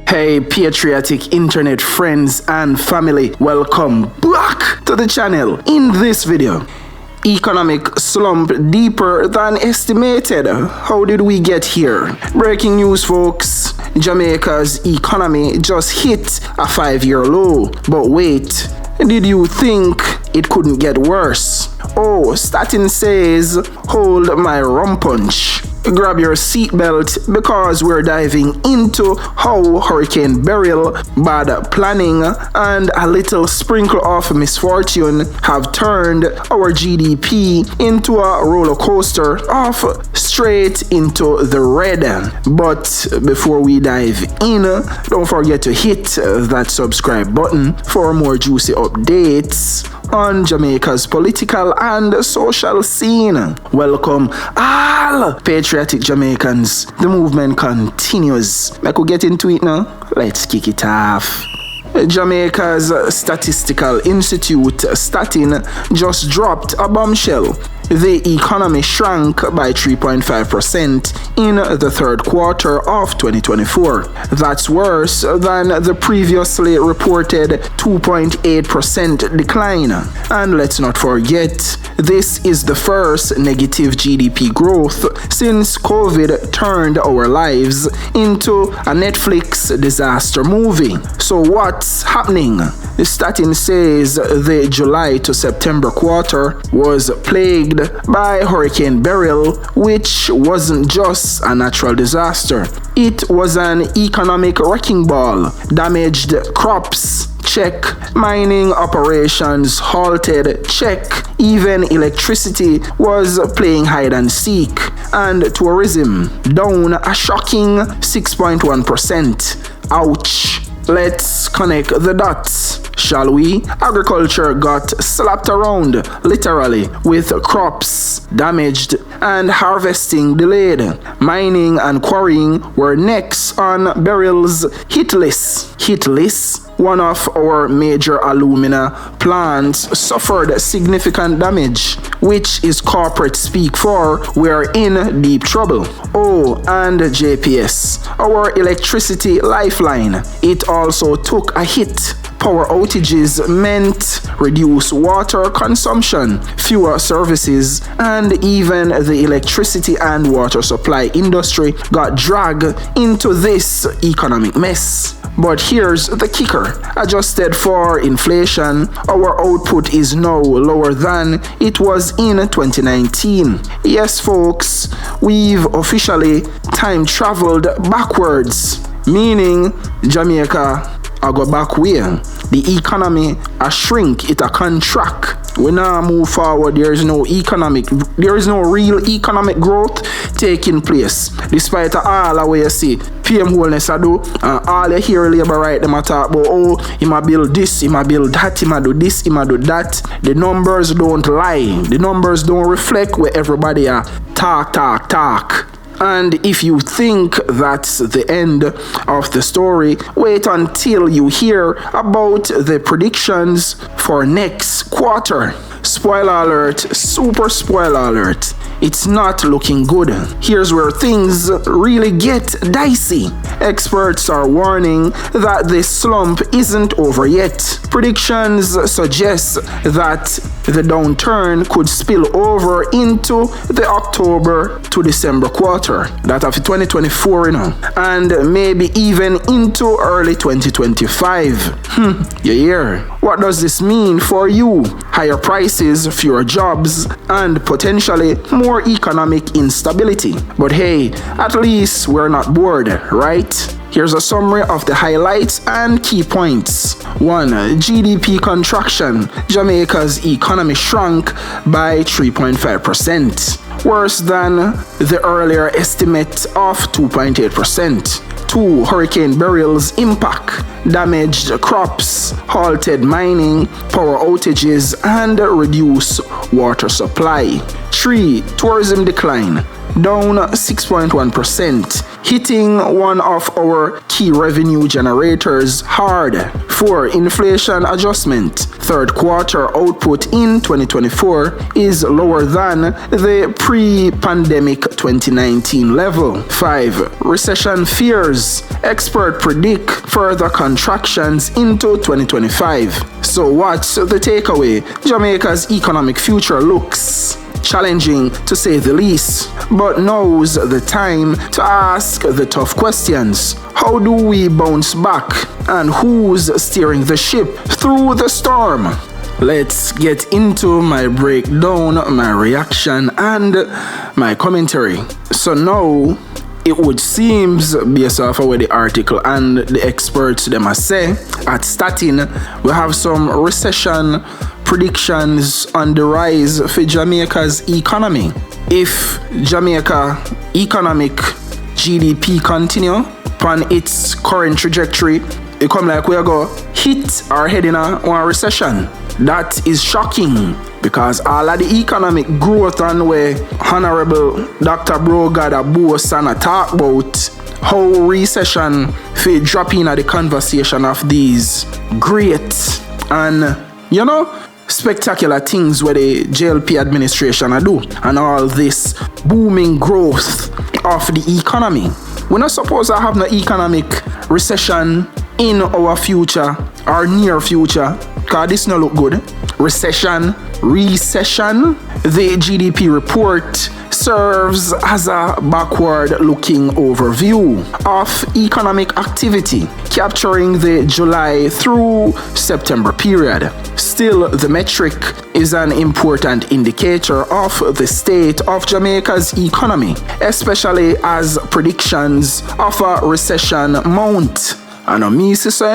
Hey patriotic internet friends and family, welcome back to the channel. In this video, economic slump deeper than estimated. How did we get here? Breaking news, folks. Jamaica's economy just hit a 5-year low. But wait, did you think it couldn't get worse? Oh, Statin says, hold my rum punch. Grab your seatbelt because we're diving into how Hurricane Beryl, bad planning, and a little sprinkle of misfortune have turned our GDP into a roller coaster off straight into the red. But before we dive in, don't forget to hit that subscribe button for more juicy updates on Jamaica's political and social scene. Welcome all patriotic Jamaicans. The movement continues. I could get into it now. Let's kick it off. Jamaica's Statistical Institute, Statin, just dropped a bombshell. The economy shrank by 3.5% in the third quarter of 2024. That's worse than the previously reported 2.8% decline. And let's not forget, this is the first negative GDP growth since COVID turned our lives into a Netflix disaster movie. So what's happening? Statin says the July to September quarter was plagued by Hurricane Beryl, which wasn't just a natural disaster. It was an economic wrecking ball. Damaged crops, check. Mining operations halted, check. Even electricity was playing hide and seek. And tourism down a shocking 6.1%. Ouch. Let's connect the dots, shall we? Agriculture got slapped around, literally, with crops damaged and harvesting delayed. Mining and quarrying were next on Beryl's hit list. One of our major alumina plants suffered significant damage, which is corporate speak for we're in deep trouble. Oh, and JPS, our electricity lifeline, it also took a hit. Power outages meant reduced water consumption, fewer services, and even the electricity and water supply industry got dragged into this economic mess. But here's the kicker. Adjusted for inflation, our output is now lower than it was in 2019. Yes, folks, we've officially time traveled backwards, meaning Jamaica I go back where the economy a shrink, it a contract. We now move forward. There is no real economic growth taking place. Despite all the way you see PM wholeness I do, all you hear labor right them a talk about, oh, he ma build this, he ma build that, he ma do this, he ma do that. The numbers don't lie. The numbers don't reflect where everybody are talk. And if you think that's the end of the story, wait until you hear about the predictions for next quarter. Spoiler alert, super spoiler alert. It's not looking good. Here's where things really get dicey. Experts are warning that this slump isn't over yet. Predictions suggest that the downturn could spill over into the October to December quarter, that of 2024, and maybe even into early 2025. You hear? What does this mean for you? Higher prices, fewer jobs, and potentially more economic instability. But hey, at least we're not bored, right? Here's a summary of the highlights and key points. 1. GDP contraction. Jamaica's economy shrunk by 3.5%, worse than the earlier estimate of 2.8%. 2. Hurricane Beryl's impact. Damaged crops, halted mining, power outages, and reduced water supply. 3. Tourism decline. down 6.1%, hitting one of our key revenue generators hard. 4. Inflation adjustment. Third quarter output in 2024 is lower than the pre-pandemic 2019 level. 5. Recession fears. Expert predict further contractions into 2025. So what's the takeaway? Jamaica's economic future looks challenging to say the least, but now's the time to ask the tough questions. How do we bounce back? And who's steering the ship through the storm? Let's get into my breakdown, my reaction, and my commentary. So now, it would seem, based off of what the article and the experts them say, at Statin, we have some recession predictions on the rise for Jamaica's economy. If Jamaica economic GDP continue on its current trajectory, it come like we are going to hit our head in a recession. That is shocking, because all of the economic growth and where Honorable Dr. Brogada boast and talk about how recession fit drop in at the conversation of these great and, spectacular things where the JLP administration do, and all this booming growth of the economy. We're not supposed to have no economic recession in our future, our near future, because this no look good. Recession. The GDP report serves as a backward-looking overview of economic activity, capturing the July through September period. Still, the metric is an important indicator of the state of Jamaica's economy, especially as predictions of a recession mount. And me say so,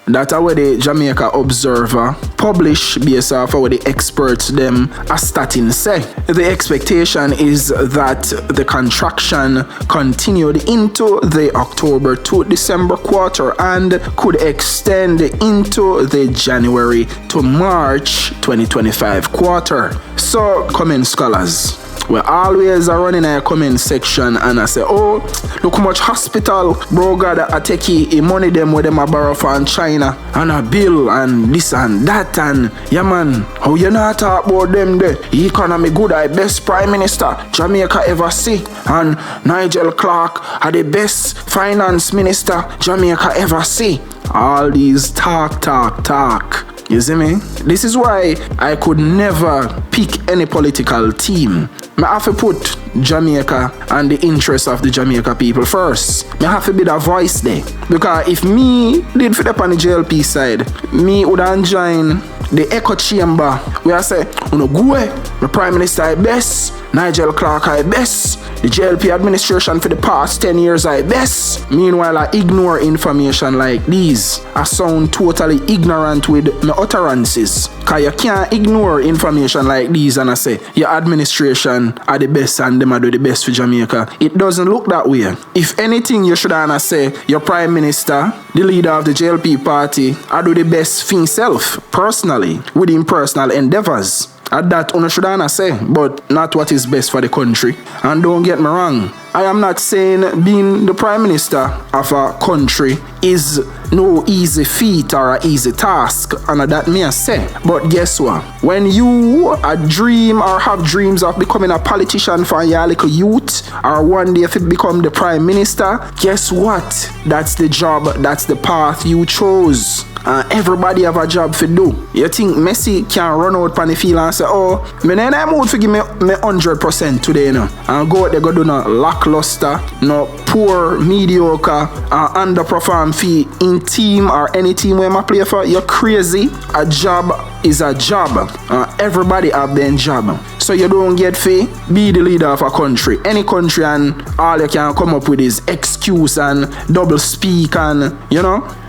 that what the Jamaica Observer publish based off of what the experts them a Statin say. The expectation is that the contraction continued into the October to December quarter and could extend into the January to March 2025 quarter. So, comment scholars, we always are running a comment section and I say, oh, look how much hospital bro God I take money them where them a borrow from China and a bill and this and that, and yeah man, how you not talk about them there? Economy good, I best prime minister Jamaica ever see, and Nigel Clark are the best finance minister Jamaica ever see. All these talk. You see me? This is why I could never pick any political team. I have to put Jamaica and the interests of the Jamaica people first. I have to be the voice there. Because if me did fit up on the JLP side, me would join the echo chamber where I say, go away, the Prime Minister I best, Nigel Clark I best, the JLP administration for the past 10 years I best. Meanwhile, I ignore information like these. I sound totally ignorant with my utterances. Because you can't ignore information like these and I say, your administration are the best and them are do the best for Jamaica. It doesn't look that way. If anything, you should say, your Prime Minister, the leader of the JLP party, I do the best for himself, personally, within personal endeavors. At that, you should say, but not what is best for the country. And don't get me wrong, I am not saying being the Prime Minister of a country is no easy feat or an easy task, and that me I say. But guess what? When you dream or have dreams of becoming a politician for your little youth, or one day if it become the Prime Minister, guess what? That's the job, that's the path you chose. Everybody have a job to do. You think Messi can run out on the field and say, oh, me nah mood to give me 100% today, and go out there go do no lackluster, no poor, mediocre, underperform fee in team or any team where I play for. You're crazy. A job is a job. Everybody have their job. So you don't get fee, be the leader of a country. Any country, and all you can come up with is excuse and double speak and,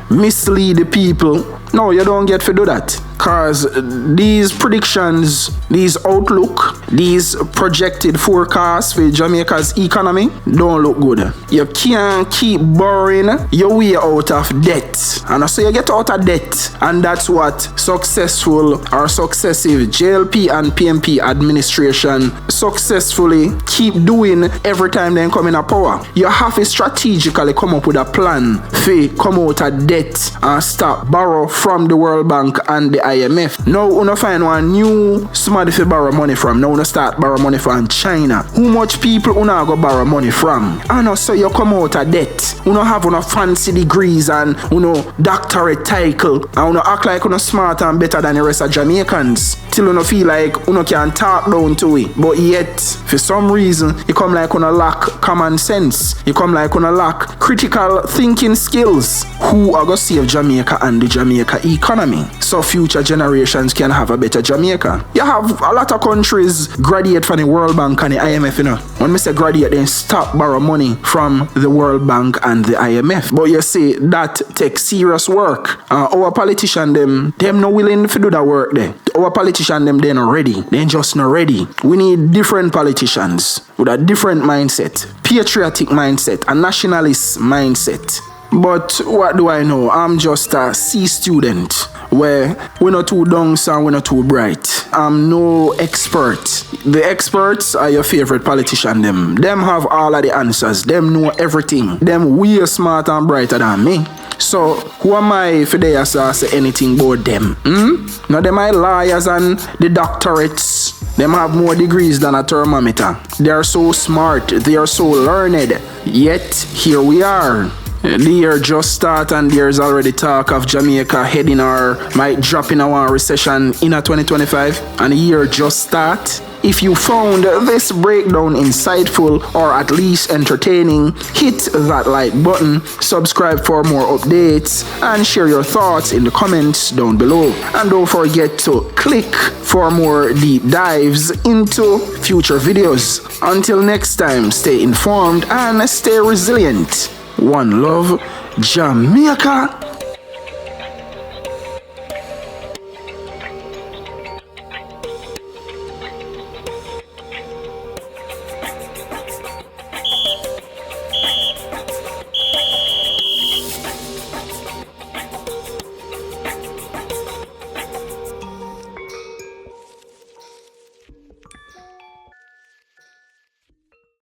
mislead the people No, you don't get to do that. Cause these predictions, these outlook, these projected forecasts for Jamaica's economy don't look good. You can't keep borrowing your way out of debt. And so you get out of debt. And that's what successful or successive JLP and PMP administration successfully keep doing every time they come in a power. You have to strategically come up with a plan to come out of debt and stop borrow from the World Bank and the IMF. Now, you find one new somebody to borrow money from. Now, you start borrow money from China. How much people you go borrow money from? And so you come out of debt. You have fancy degrees and doctorate title. And you act like you smart and better than the rest of Jamaicans. Till you feel like you can talk down to it. But yet, for some reason, you come like you lack common sense. You come like you lack critical thinking skills. Who are going to save Jamaica and the Jamaica economy? So future generations can have a better Jamaica. You have a lot of countries graduate from the World Bank and the IMF, When I say graduate, then stop borrow money from the World Bank and the IMF. But you see, that takes serious work. Our politicians, them not willing to do that work there. Our politicians, they're not ready. They're just not ready. We need different politicians with a different mindset, patriotic mindset, a nationalist mindset. But what do I know? I'm just a C student where we're not too dumb and we're not too bright. I'm no expert. The experts are your favorite politician. Them have all of the answers. Them know everything. Them way smarter and brighter than me. So who am I for they say anything about them? Now them are lawyers and the doctorates. Them have more degrees than a thermometer. They are so smart. They are so learned. Yet here we are. The year just start and there's already talk of Jamaica heading or might drop in our recession in a 2025 and the year just start. If you found this breakdown insightful or at least entertaining, hit that like button, subscribe for more updates, and share your thoughts in the comments down below. And don't forget to click for more deep dives into future videos. Until next time, stay informed and stay resilient. One love, Jamaica.